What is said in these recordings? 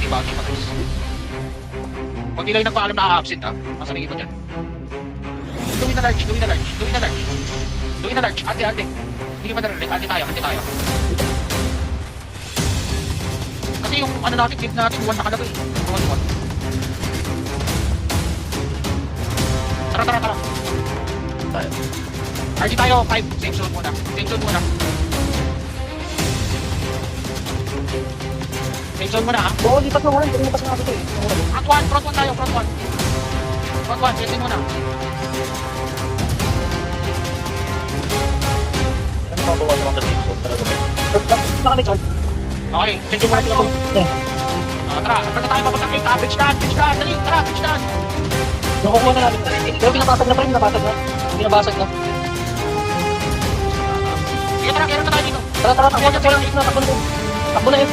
bagay patris. Pag nila yung nagpaalam na absent ha, masabi ito dyan. Gawin na large, gawin na large, gawin na large. Gawin na large, ate. Hindi ka madali, ate tayo. Kasi yung ano natin, clip natin, 1 nakalagay. 1. Tara. Tayo. RG tayo, 5. Same zone muna. Same zone muna ha. Oo, lipat mo nga. Hindi mo kasi nga dito eh. Front 1 tayo, front 1. Same muna. Ano mga bawa naman sa dito? Talaga ba? Baka may charge. Okay, same zone tayo. Tara, tayo papunta kay pitch down. Dali, tara, pitch down. Nakukuha na namin. Pero pinabasag na pa rin, Binabasag na. Sige, tara, kaya na tayo dito. Tara. Takbo na M.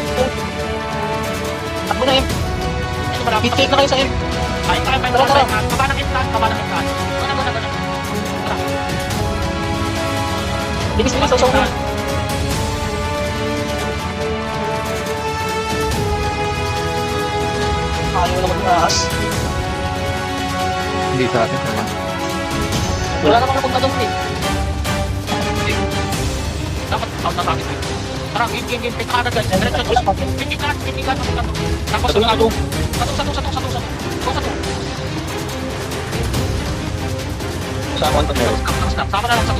Takbo na M. Hit na kayo sa M. Ay, tayo. Tara. Kaba ng implant. Gana. Tara. Bilis, sausaw na. Ayaw naman ng ahas. Hindi sa atin naman. Wala namang napunta doon eh. Dapat out na tayo. Tara, game. Pick agad guys. Diretso. Pick ka. Tapos satu. Go satu. Kasama ang meron. Sama na lang satu.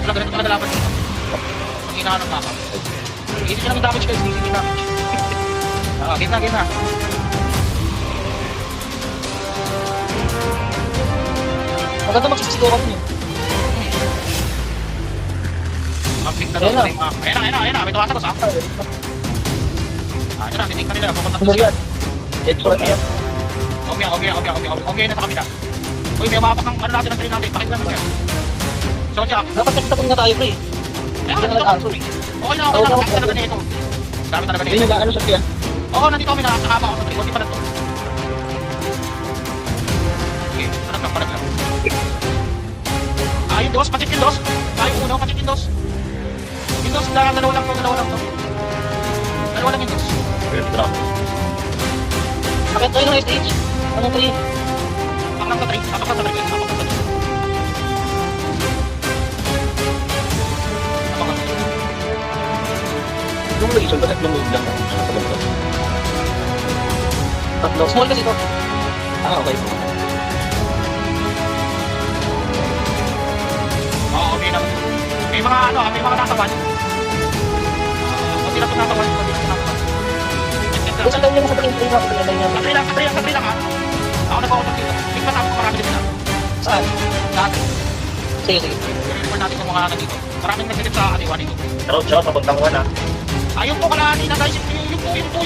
Wala ganito talaga laban dito. Ang hinahanap na ako. Hindi nyo namin damage guys. Hindi damage. Game na. Maganda magsisiguran niyo. Mag-pick na doon. Ayan na. May tuwasa ko sa ako. Ayan na, pick na nila. Pupunta to siya. It's for me. Okay na sa kabila. Uy, may umapak ng ano natin ng train natin. Pakit naman siya. So, Jack. Dapat nagtapon na tayo, pre. Okay na. Dami talaga nito. Hindi nag-ano sa tiyan. Oo, nandito kami nakakaba ako sa train. Hindi pa na to. Okay, parang lang. Yung dos, pacheck yung dos. Yung uno, pacheck yung dos. Yung dos, dalawa lang to. Dalawa lang yung dos. Very drop. Pakit tayo ng SH. Anong 3? Apak lang sa train. Yung reason, bakit lumulog lang ako sa pagkakas? Tatlo. Small kasi ito. Okay. Okay na. May mga natawan. Pati na itong natawan. Kung saan tayo yung sa 3 na, Sa 3 lang ha. Ako nag-auto dito. Tingnan natin kung marami din na. Saan? Dati. Sige. Report natin kung mga nandito. Maraming nagsilip sa aliwan dito. Pero siya, papuntang 1 ha. Ayun po kalahati na guys. Yung po.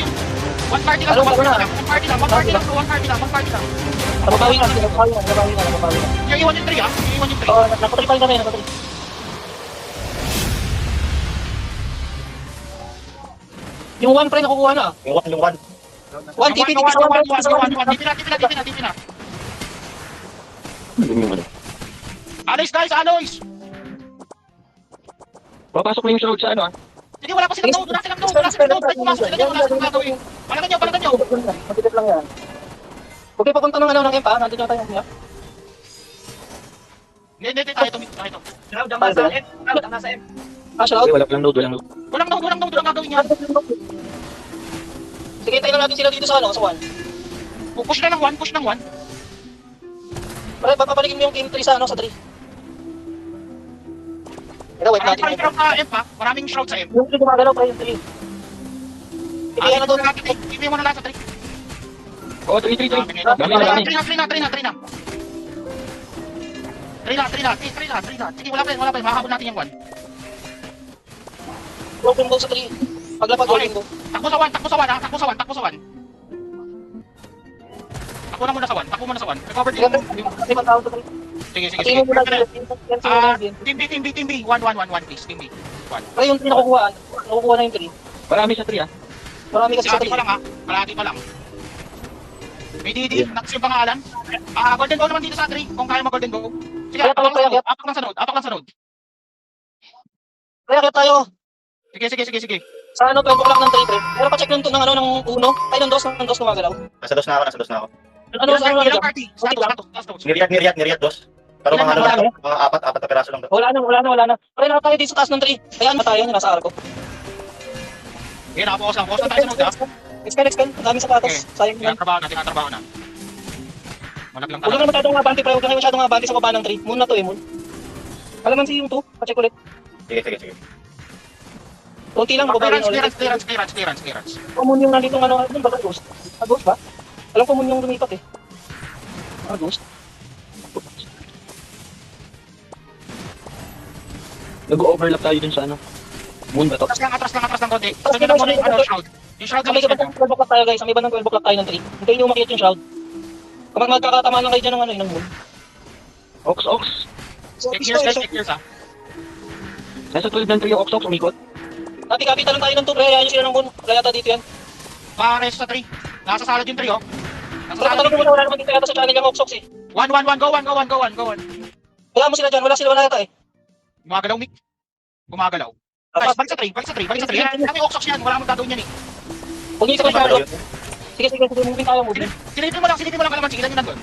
One party lang. Nababawi na. Iiwan yung 3 ha. Oo, napatrip pa rin kami. Yung 1 pre nakukuha na. Yung 1. 1 TP, Dito na. Alloys. Papasok na yung shroud sa ano ha. Hindi, wala pa silang node. Wala silang gagawin. Palagan nyo. Matitip lang yan. Okay, papunta ng ano ng M pa. Nandun na tayo niya. Hindi, tayo to. Shroud ang nasa M. Ah, shroud? Okay, walang node. Walang node lang gagawin yan. Sige, tayo na natin sila dito sa 1. Push ng 1. Pare, papapalikin mo yung game 3 sa 3. Ito, wait natin. Maraming shroud sa M ha. Maraming shroud sa M. Yung 3 gumagalaw pa yung 3. Sige, ano doon? Ibigay mo na lang sa 3. Oo, 3. Dami. 3 na. Sige, wala pa rin. Makahabol natin yung 1. Broken ball sa 3. Paglapag golden ball. Takbo sa 1 ha. Takbo sa 1. Takbo na muna sa 1. Recover din yung... Kasi magkakaw sa 3. Sige. Tingin mo na dito. Team B. 1 please. Team B. 1. Kaya yung 3 nakukuha na yung 3. Marami sa 3 ha. Marami kasi sa Kalahati 3. pa lang ha. Kalahati pa lang. May DD. Next yung pangalan. Golden Go naman dito sa 3. Kung kaya mag-Golden Go. Sige, apak lang sa node. Kaya tayo. Sige. Sa ano, 12 o'clock ng 3, pre. Pero pa-check ng ano, ng 1. Ay, ng 2 gumagalaw. Nasa dos na ako, nasa dos na ako. Ano, sa ano, Ilang party? Status. Ngiriat, dos. Pero Ilan mga ano na lang, marami? mga apat na peraso lang. Wala na. Pre, na tayo dito sa taas ng 3. Ayan, matayo niya, nasa arko. Okay, nakapokus lang. Pokus na tayo sa node, ha? Expel. Ang daming sapatos. Sayang yan. Tinatrabaho na. Malag lang Huwag talaga. na masyadong mabante, pre. Huwag na masyadong mabante sa baba ng 3. Moon na to, Moon. Alam man si yung 2. Pa-check ulit. Sige. Konti lang, babarin ulit. Clearance. Moon yung nandito, ano ba? Ghost? Ghost ba? Alam ko Moon yung lumipat, eh. Ghost? Nag-overlap tayo dun sa ano. Moon ba to? Atras lang konti. Sunod na muna yung ano, shroud. Yung shroud Sa may kami ibang 12 o'clock tayo, guys. Sa may ibang 12 o'clock tayo ng 3. Hintayin nyo umakyat yung shroud. Kapag magkakatamaan lang kayo dyan ng ano, ng Moon. Ox. Take years, ha? Nasa 12 ng 3 yung Ox, umikot. Kapita lang tayo ng 2, pre. Hayaan nyo sila ng Moon. Kaya yata dito yan. Pares sa 3. Nasa salad yung 3, oh. Nasa Pero salad katanong yung ko wala naman dito yata sa channel yung Ox, eh. 1. Go 1. Kaya mo sila dyan. Wala yata, eh. Gumagalaw, Mick. Gumagalaw. Guys, balik sa 3. Yan, kami Oxox yan. Wala akong gagawin yan, eh. Huwag nyo isipin Charlotte. Sige. Moving tayo, moving. Silipin mo lang kalaman. Ilan yun nandun?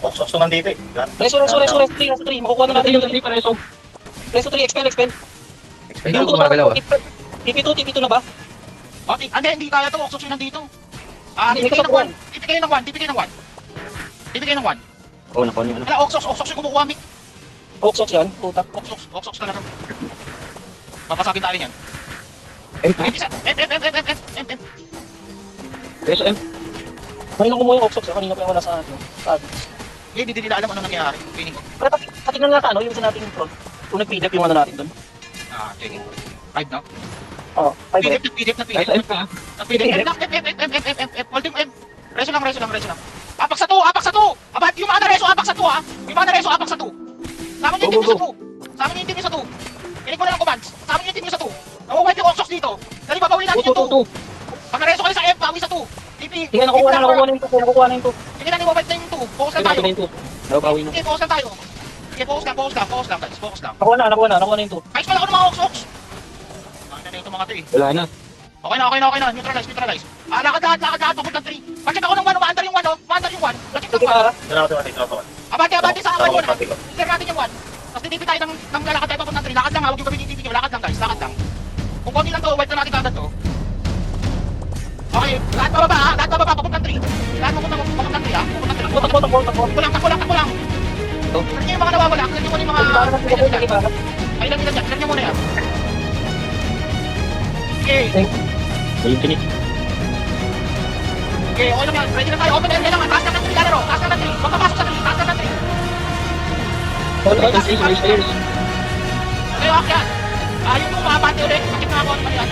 Ox naman dito eh. Reso. 3. Makukuha na natin yung 3 para Reso. Reso 3, expel. Hindi ako gumagalaw ah. TP2 na ba? Okay, hindi kaya to. Oxox yun nandito. Hindi TPK ka ng 1. TPK ng 1. Oo, nakuha niyo. Wala, Oxox yung kumukuha, Mick. Oxox yan, putak. Oxox talaga. Papasagin tayo niyan. M. Reso M. Kanina kumuha yung Oxox, kanina pa yung wala sa atin. Hindi nila alam ano nangyayari. Feeling ko. Pero patignan nga ano, yung isa natin yung front. Kung nag-PDF yung ano natin doon. Sige. 5 na. Oo, 5 red. PDF. M ka. Holding M. Reso lang. Apak sa 2. Aba, yung mga reso, apak sa 2, ha. Yung mga reso, apak sa 2. Sama niyo yung team niyo sa 2. Kinig ko na lang commands. Sama niyo yung team niyo sa 2. Nawawipe yung Oxox dito. Dali, babawin natin yung 2. Pag nareso kayo sa M, bawi sa 2. TP. Sige, nakukuha na yung 2. Sige na, niwawipe na yung 2. Focus lang tayo. Nabawi na. Sige, focus lang tayo. Sige, focus lang, guys. Focus lang. Nakuha na yung 2. Guys, wala ko ng mga Oxox. Bakit na ito mga 3? Wala na. Okay na. Neutralize. Lakad lahat, papunta 3. Pacheck ako ng 1, umaandar yung 1, oh. Umaandar yung 1. Pacheck Sige ng 1. para. Tinawa. Abante sa akin muna. Abante ko. Clear natin yung 1. Tapos titipi tayo ng lalakad tayo papunta 3. Lakad lang, huwag yung gawin titipi. Lakad lang, guys. Lakad lang. Kung konti lang to, wipe na natin kagad to. Okay, lahat bababa, papunta 3. Lahat papunta 3, ha. Papunta 3. Takbo lang. Kanya yung mga nawawala, kanya mo yung mga... Ilan yan, kanya muna yan. Okay. Infinite. Okay, okay lang yan. Ready na tayo. Open area lang. Taas na ng 3, lalaro. Taas na ng 3. Magpapasok sa 3. Taas na ng 3. Okay, okay yan. Yung umabante ulit. Bakit na ako? Ano yan?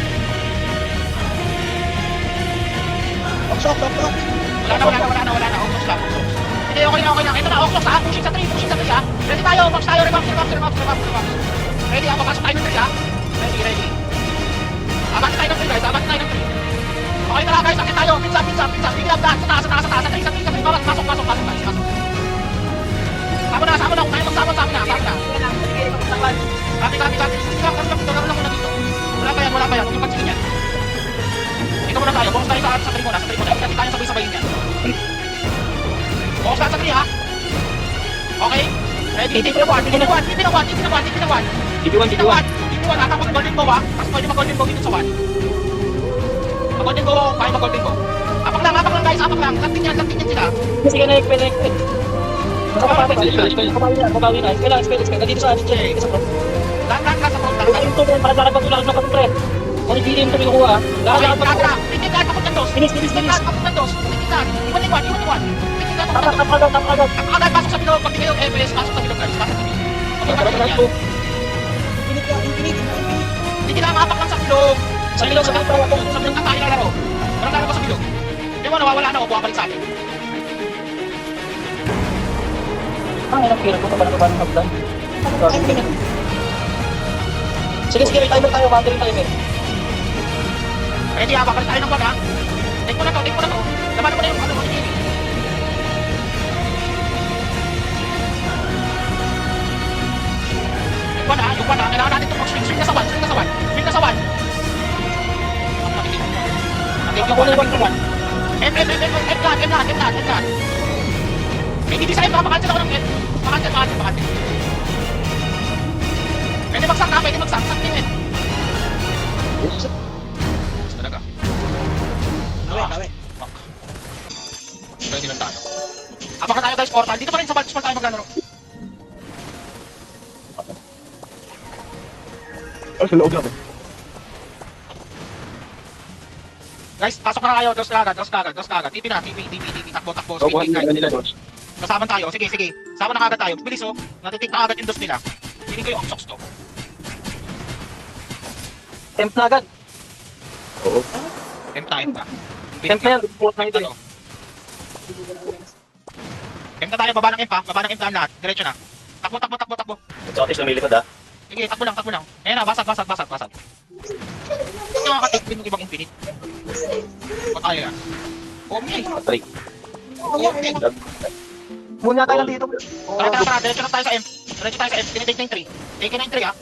Wala na. Oxox lang. Sige, okay na. Ito na, Oxox ha. Pushing sa 3 ha. Ready tayo. Max tayo. Revaps. Ready ha. Papasok tayo ng 3 ha. Ready. Abante tayo ng 3, guys. Okay na lang, guys. Akit tayo. Pizza. Bigyan lang lahat. Sa taas. Sa 3. Pasok, guys. Sama na. Kung tayo magsama na. Copy. Garo lang muna dito. Wala pa yan. Huwag yung pansinin yan. Ito muna tayo. Bonus tayo sa 3 muna. Hindi tayo sabay-sabayin yan. Bonus tayo sa 3, ha? Okay? Ready? TP na 1. Tatapos golden bow, ha? Tapos pwede mag-golden bow dito sa 1. Mag-golden bow, kaya mag-golden bow. Apak lang, guys. Laktin yan sila. Sige na, expel. Mabawi na. Expel. Nandito sa atin dyan. Sa front. Lahat sa front. Yung tuloy, para pagtulakad ng kapre. Kung hindi rin tuloy kuha. Lahat pagtulakad. Tingin lahat papunta dos. Bilis. Tingin lahat. Iwan. Tapagad. Agad pasok sa bilog. Pag di kayo FPS, pasok sa bilog, guys. Pasok sa bilog. Hindi lang apak lang sa bilog. Sa bilog na tayo lalaro. Walang laro pa sa bilog. Hindi mo, nawawala na ako. Bumabalik sa akin. Ang kira ko pa ba ng hagdan? Sige, timer tayo, battery timer. Ready ha, babalik tayo ng wag ha. Take mo na to. Laman mo na yung ano. Yung 1 ha. Kailangan natin ito mag-swing na sa 1. Take yung 1, 1. M lahat. May hindi sa'yo, makakancel ako ng M. Makakancel. Pwede magsak. Sak din eh. Talaga. Kawe. Fuck. Pwede lang tayo. Abang tayo guys, portal. Dito pa rin sa Baltis tayo maglalaro. Oh, sa loob lang. Guys, pasok na kayo. Dos kagad. TP na. Takbo. So, kuha Speed, guys. nila doon. Kasama tayo. Sige. Sama na kagad tayo. Bilis oh. Natitik na agad yung dos nila. Hindi ko yung Oxox to. Temp na agad. Oo. Temp na. Temp na yan. Report na ito eh. Temp na tayo. Baba ng M daan lahat. Diretso na. Takbo. Sa atis lumilipad ah. Sige, takbo lang. Ayan na, basag. Hindi makakatik din yung ibang infinite. O tayo yan. Okay. Patay. Muna tayo lang dito. Tara. Diretso na tayo sa M. Tinitake na yung 3. Take na yung 3 ha.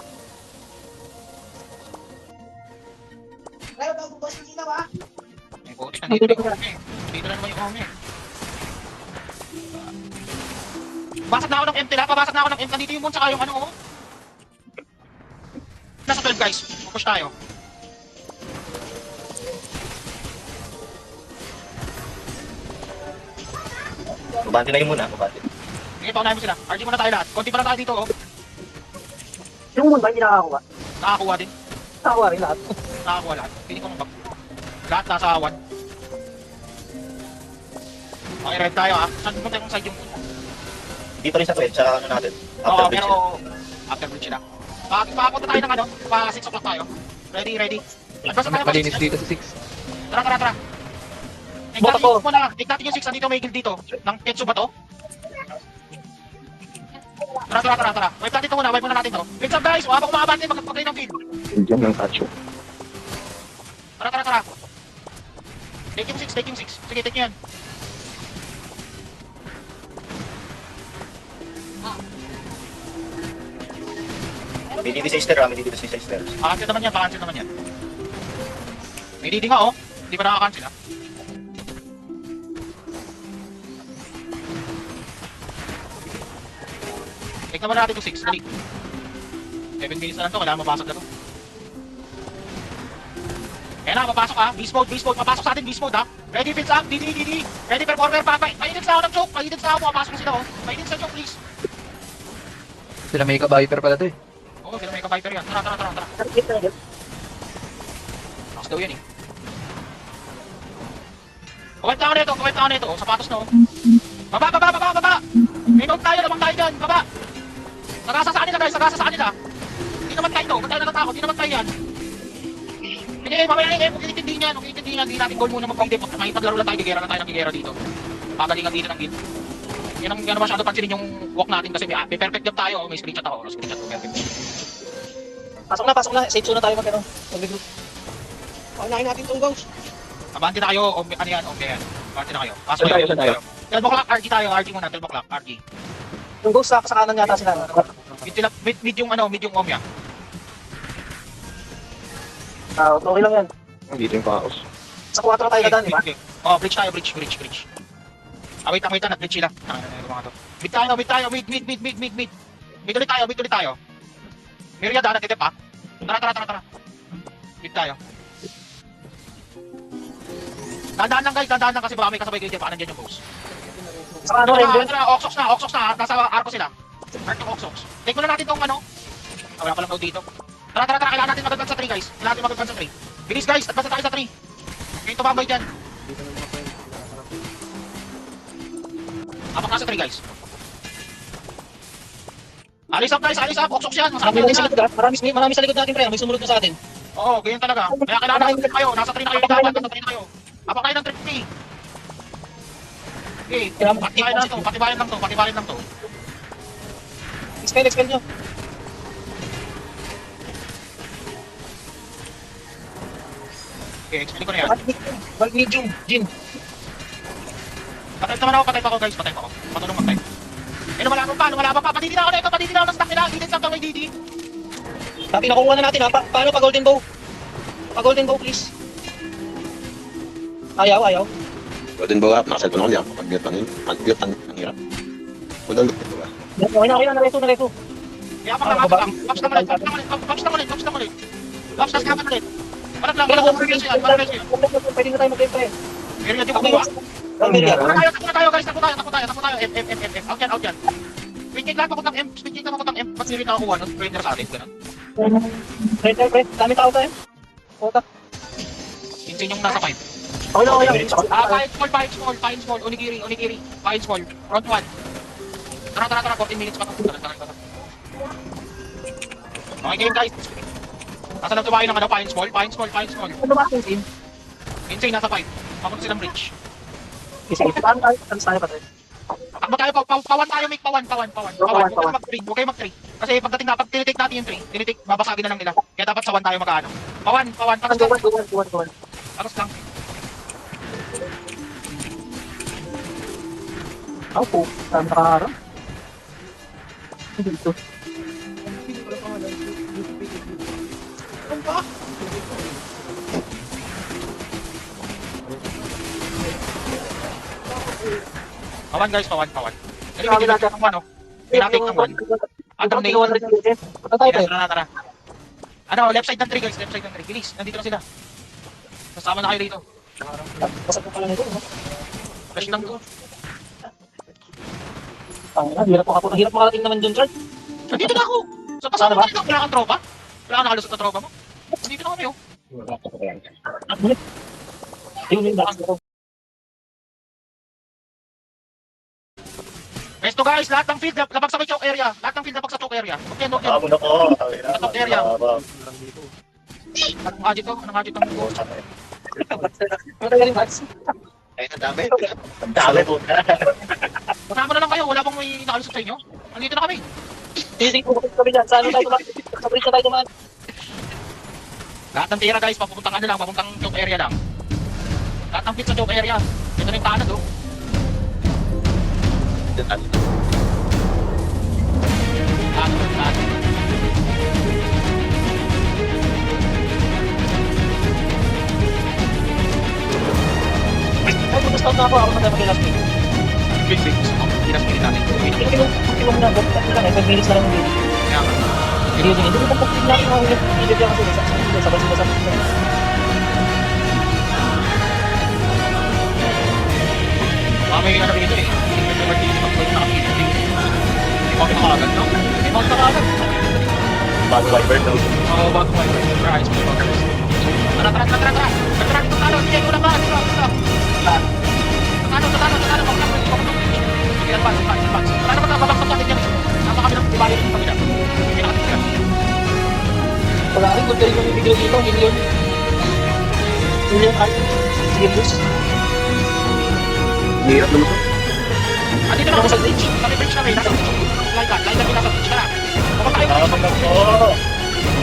Ay, putik na dito. Dito na naman yung Ome. Basag na ako ng M nila. Pabasag na ako ng M. Nandito yung Moon saka yung ano oh. Nasa 12 guys. Push tayo. Babante na yun muna. Babante. Sige, paunahin mo sila. RG muna tayo lahat. Konti pa lang tayo dito oh. Yung moon ba hindi nakakakuha? Nakakuha din. Nakakuha rin lahat. Nakakuha lahat. Pili ko ng bag. Lahat nasa 1. Okay, red tayo ha. Saan punta yung side yung Moon? Dito rin sa 12, sa ano natin. Oo, After bridge. pero after bridge na. Pakapunta tayo ng ano, pa 6 o'clock tayo. Ready. Advance na tayo pa 6. dito sa 6. Tara. Bota ko. Take natin yung 6, andito may guild dito. Ng Tetsu ba to? Tara. Wipe natin ito muna, natin to. Wait up guys, habang umabante, magpagay ng field. Diyan ng Kacho. Tara. Take yung 6. Sige, take nyo yan. May DD sa Easter ah, may DD sa Easter. Pakancel naman yan. May DD nga oh. Hindi pa nakakancel ah. Take naman natin yung 6. Dali. 7 minutes na lang to. Kailangan mapasok na to. Kaya na, mapasok ha. Beast mode. Mapasok sa atin, beast mode ha. Ready, builds up. DD. Ready, performer. Pahinid sa ako ng choke. Mapasok na sila oh. Pahinid sa choke, please. Sila may ka-viper pala to eh. Oo, sila may ka-viper yan. Tara. Lakas daw yan eh. Kuwait na ako nito. Oh, sapatos na oh. Baba! May note tayo, lamang tayo dyan. Baba! Sagasa sa kanila. Hindi naman tayo to. Ba't tayo natatakot? Hindi naman tayo yan. Hindi, mamaya kung itindihin yan. Hindi natin goal muna mag-pang-dip. Makipaglaro lang tayo, gigera na tayo ng gigera dito. Pagalingan dito ng guild. Yan ang masyado pansinin yung walk natin kasi may perfect job tayo. May screenshot ako. Screenshot ko perfect. Pasok na. Safe zone na tayo mag-regroup. Paunahin natin itong ghost. Abante na kayo. Ano yan? Abante na kayo. Pasok Saan tayo? 12 o'clock, RG tayo. RG muna, 12 o'clock, RG. Yung ghost sa kanan yata sila. Mid yung Omya. Okay lang yan. Dito yung Kaos. Sa 4 tayo dadaan, di ba? Oh, bridge tayo, bridge. Wait lang, nag-bridge sila. Mga to. Mid tayo, mid. Mid ulit tayo. Myriad ha, natitip ha. Tara. Mid tayo. Dandaan lang kasi baka may kasabay kayo dyan, baka nandiyan yung boss. Sa ano, Ranger? Oxox na, nasa arco sila. Arco Oxox. Take mo na natin tong ano. Wala pa lang daw dito. Tara, kailangan natin mag-advance sa 3 guys. Bilis guys, advance na tayo sa 3. Kayo tumambay dyan. Apak na sa 3 guys. Alis up, Oxox yan. Marami sa likod natin, pre. May sumunod na sa atin. Oo, ganyan talaga. Kaya kailangan natin kayo. Nasa 3 na kayo dapat. Nasa 3 na kayo. Apak tayo ng 3. Okay, patibayan lang to. Expel nyo. Okay, explain ko na yan. Medium, Jin. Patay pa ako guys, Matulong mag-type. Wala pa. Patiti na ako ng stock nila. Hidden stock na may DD. Tapi nakuha na natin ha. Paano pa golden bow? Pa golden bow please. Ayaw. Pwede ba, nakaselfon ako niya. Pag-mute ang hirap. Walang lupit ba? Okay na, nareso. Kaya pa ka lang. Box lang ulit. Box lang ulit. Parang lang. Parang reverse yan. Pwede na tayo mag-game pa eh. Pero yan, di ko kuha. Media. Takbo tayo guys. Takbo tayo. M. Out yan. Speed lang papuntang M. Ba't hindi rin nakakuha ng trainer sa atin? Ganun. Pre. Dami tao tayo. Puta. Insane yung nasa 5. Okay lang. Fine small. Onigiri. Fine small. Front 1. Tara. 14 minutes pa. Tara. Okay, game guys. Nasa lang tumayo ng ano, fine small. Ano ba ang team? Insane, nasa 5. Papunta silang bridge. Isa. Paano tayo pa tayo? Takbo tayo, pawan tayo, make pawan. Huwag kayo mag-3. Kasi pag tinitake natin yung 3, babasagin na lang nila. Kaya dapat sa 1 tayo mag-ano. Pawan, tapos lang. Go. Tapos lang. Ako, dami nakaharap. Dito. Ano ba? Pawan guys, pawan. Dali, medyo lang ng 1, oh. Pinatake ng 1. Andam na yun. Tara. Ano, left side ng 3 guys, Bilis, nandito na sila. Kasama na kayo dito. Pasok ko pala nito. Fresh lang to. Hirap makarating naman dun, Chard. Nandito na ako! Sa pasama mo dito, wala kang tropa? Wala kang nakalusot na tropa mo? Nandito na kami, oh. Yung box ko. Resto guys, lahat ng field, labag sa choke area. Okay, no, Amo na ko. Sa top area. Anong gadget ang go? Ano galing box? Ay, ang dami. Ang dami po. Kasama na lang kayo, wala bang may nakalusot sa inyo? Nandito na kami. Tising ko kami dyan. Saan tayo dumaan? Sa bridge na tayo dumaan. Lahat ng tira guys, papuntang choke area lang. Lahat ng field sa choke area. Ito na yung tanad, oh. Tanad. Ay, gusto na ako na tayo mag-last week. Big. Pinaspirit natin. Hindi mo na, bakit lang eh, 5 minutes na lang yung video. Kaya nga. Hindi ko pa pag-tingnan yung video dyan kasi sabay-sabay. May ano dito eh. Medyo mag-iis pag-point na kami dito. Hindi mo nakagad, no? Hindi mo nakagad. Bago wiper daw. Oo, bago mo. Surprise mo yung first. Tara. Tara, sige, kulang ka. Tatalo. Sige, advance. Wala naman nakabaksak sa akin yan. Nasa kami ng ibayo ng pamilya. Hindi nakatigilan. Wala rin, kung tayo yung video dito, million art. Sige, Bruce. Hirap naman to. Andito na ako sa bridge. Kami bridge kami. Nasa bridge. Like that, nasa bridge ka na. Kapag tayo bridge.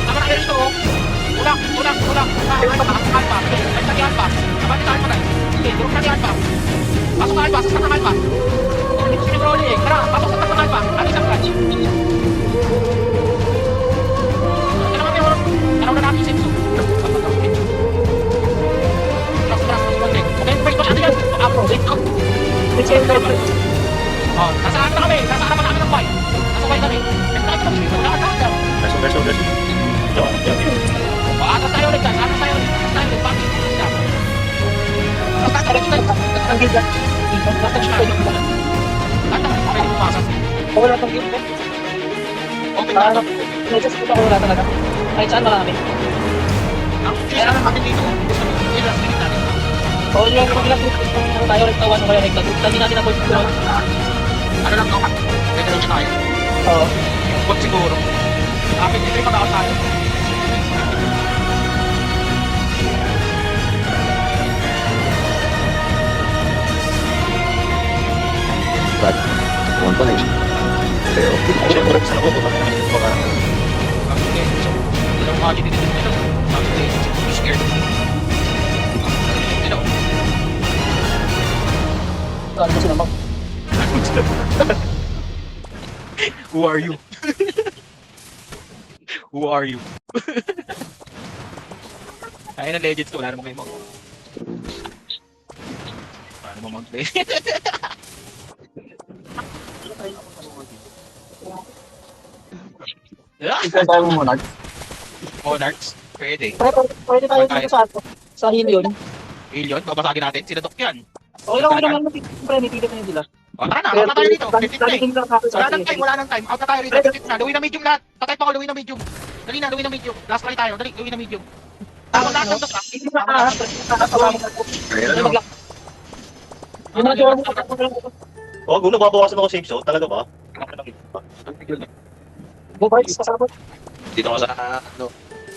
Tama na kayo rito, oh. Tulak. Alpa. Nagtagihan pa. Kapag tayo pa guys. Sige, durog tagihan pa. Pasok na Alpa, sasakang Alpa. Hindi ko sinibroли eh. Tara, pasok sa takang Alpa. Alis ang clutch. Ano naman meron? Tanaw na natin yung Sensu. Trust. Okay, break mo siya. Ano yan? Break out. Oh, nasa ano na kami? Nasa harapan namin ng white. Nasa white kami. Nasa tayo kami. Lakad. Verso. Atras tayo ulit. Bakit? Ang gilda. Pwede pumasok. Wala pang gilda. Open na ito. Medyo sa wala talaga. Kahit saan marami. Ang kailangan natin dito. I-last minute natin. O yung pag-last kung tayo nagtawan o kaya nagtagot. Sabi natin na point ko. Ano lang to? Diretso tayo. Oo. Huwag siguro. Amin dito yung mag-out tayo. But, one pa na eh. Pero, siyempre, sa ako, baka Okay, so, ilang mga dito. I'm scared. You know. Ano kasi naman? Who are you? Who are you? Ayun ang legends ko, wala naman kayo mo. Ano mo mag-play? Yeah, Ikaw tayo mo muna. Monarchs. Pwede. Pwede tayo dito sa hill yun. Alien, babasagin natin. Sinadok yan. Okay lang naman. Siyempre, may ticket na yun sila. O, tara na. Out na tayo dito. 15 na eh. Laging lang ako sa Wala nang time, wala nang time. Out na tayo rito. 15 na. Luwi na medium lahat. Patay pa ako, luwi na medium. Dali na, luwi na medium. Last try tayo. Dali, luwi na medium. Tama lahat ng dos ah. Hindi na yung mga jowa mo. Oh, kung nababawasan ako safe zone, talaga ba? Boys, kasama. Dito ka sa, ano,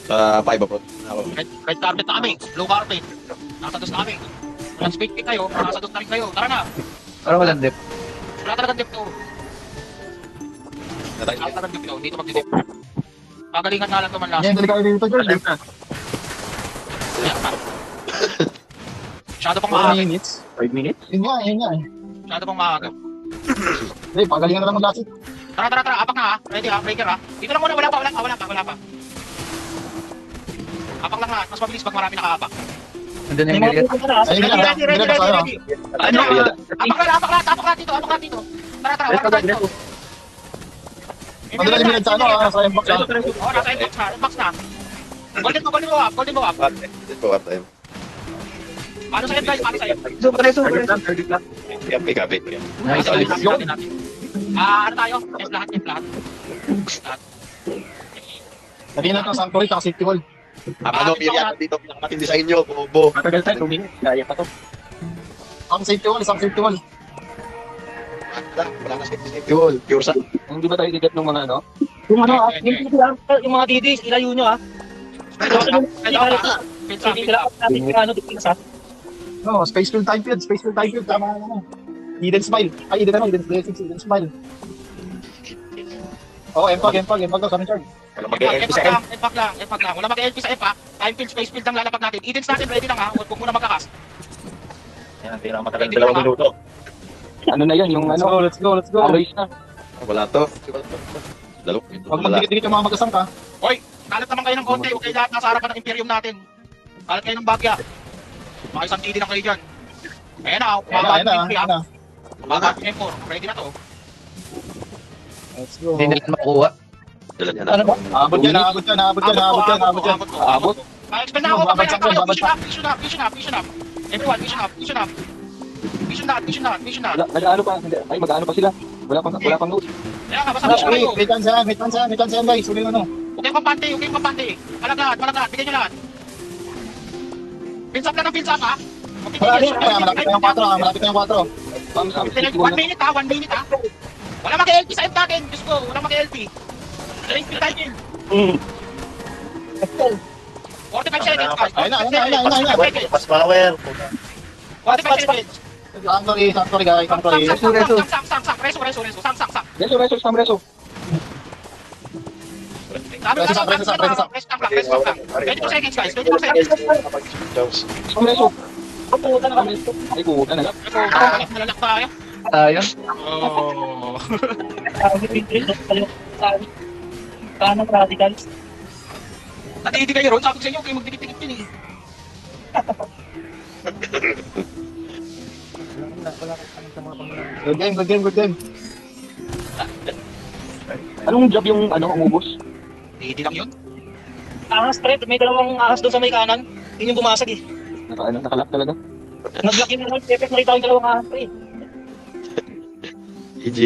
sa 5 abroad. Ako. Red carpet na kami. Blue carpet. Nasa dos na kami. Walang speed pick kayo. Nasa dos na rin kayo. Tara na. Parang walang dip. Wala talagang dip to. Natay. Wala talagang dip to. Dito magdidip. Pagalingan nga lang to man last. Yan, dali kayo dito, George. Masyado pang 5 maaga. minutes. 5 minutes? Yun nga, yun nga. Masyado pang maaga. Hindi, pagalingan na lang mag-lasik. Tara, tara, tara. Apak na ha. Ready ha. Breaker ha. Dito lang muna. Wala pa. Apak lang ha. Mas mabilis pag marami nakaapak. Nandun na yung Goliath. Ayun na, Ready. Ano? Apak na dito. Tara, tara. Wala tayo dito. Madala yung minute sa ano, sa inbox ha. Oo, nasa inbox ha. Inbox na. Golden mo up. Dito up time. Paano sa'yo guys? Paano sa'yo? Kape. Nice. Ano tayo? F lahat. Lagi na ito, Sanctuary, tsaka Safety Wall. Ano, Miriam, dito pinakamatindi sa inyo, Bobo. Matagal tayo, 2 minutes. Kaya pa to. Ang Safety Wall. Wala na safety wall. Pure sa. Hindi ba tayo digat ng mga ano? Yung ano, yung mga DDs, ilayo nyo ha. Hindi sila natin yung ano, dito sa. No, Spacefield time field, tama na ano. Eden Smile. Ay, Eden Smile. Oh, empag daw, kami charge. Wala mag-LP sa M. F lang. Wala mag-LP sa F ha. Time field, space field ang lalapag natin. Edens natin, ready lang ha. Huwag muna magkakas. Yan, tira matagal 2 minuto. Ano na yan, yung ano? Let's go. Always na. Wala to. Dalo. Huwag magdikit-dikit yung mga mag-asam ka. Hoy, kalat naman kayo ng konti. Huwag kayo lahat nasa harapan ng Imperium natin. Kalat kayo ng bagya. Mga isang TD lang kayo dyan. Ayan na, Ayan na. Umaga, M4. Ready na to. Let's go. Hindi nila makuha. Dala niya Ano na. ba? Abot yan. Expel na ako. Vision up. Everyone, vision up. Vision up. Nag-ano pa? Ay, mag-ano pa sila? Wala pang notes. Kaya nga, basta vision kayo. May chance yan guys. Uli ano. Huwag kayong pampante. Palag lahat. Bigyan nyo lahat. Pins up lang ng pins up ha. Malapit na yung 4. 1 minute ha. Wala mag-LP sa M natin. Diyos ko, wala mag-LP. Drink field time in. 45 seconds guys. Ayun na. Mas power. 45 seconds. Sanctuary guys. Sang. Reso. Sang. Reso. Rest lang. 22 seconds guys. 22 seconds. Reso. Ay, puta na lang. Nalalak tayo. Tayo. Oh. Kanang radicals. At hindi kayo ron. Sabi ko sa inyo, kayo magdikit-dikit yun eh. Good game. Anong job yung umubos? Hindi lang yun. Ahas pre, may dalawang ahas doon sa may kanan. Yun yung bumasag eh. Nakalak talaga. Nag-block yung mga perfect, nakita ko yung dalawang ahas pre. EG.